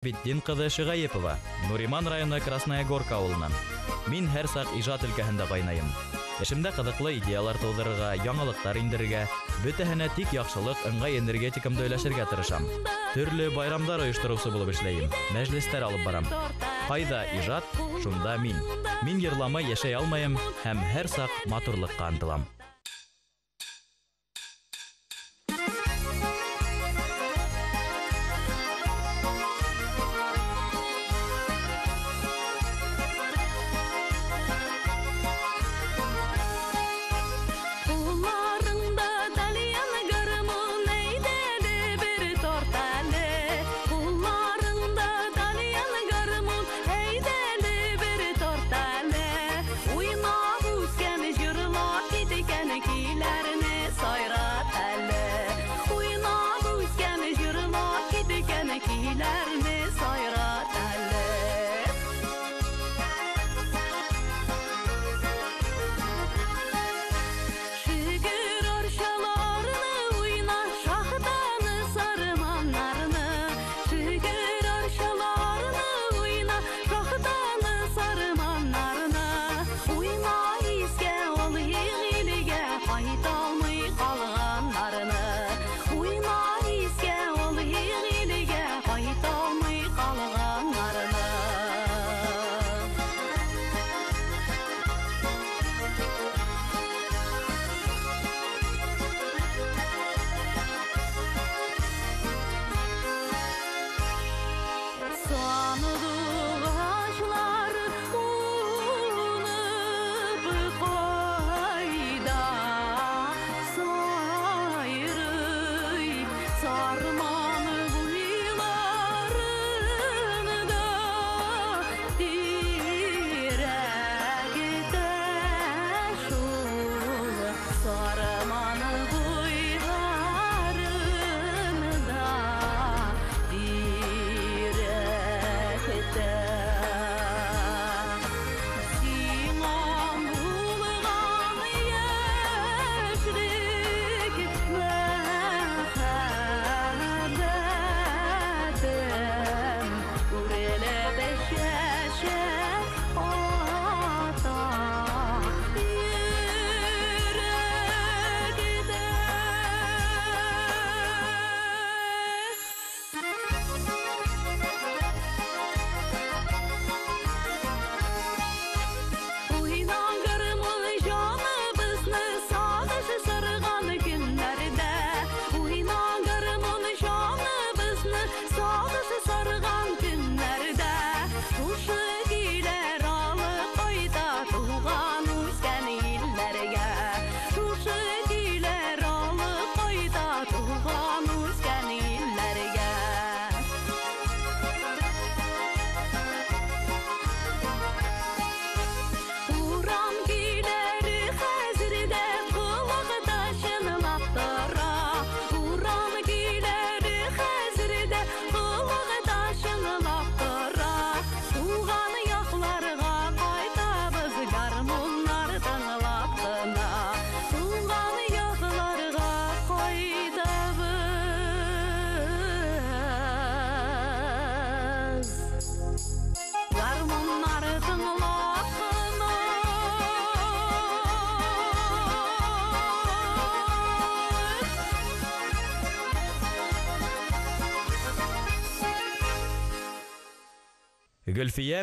Шарафетдин кызы Шыгаепова, Нуриман районы Красная Горка авылыннан. Мин һәр сак иҗат өлкәһендә кайнайым. Эшемдә кызыклы идеялар тудырырга, яңалыктар индерергә, бөтәһенә тик яхшылык, ыңгай энергетикамды өләшергә тырышам. Төрле байрамдар оештыручы булып эшләйм, мәҗлестәр алып барам. Кайда иҗат, шунда мин. Мин йырламый яшәй алмаем һәм һәр сак матурлыкка ынтылам. Гөлфия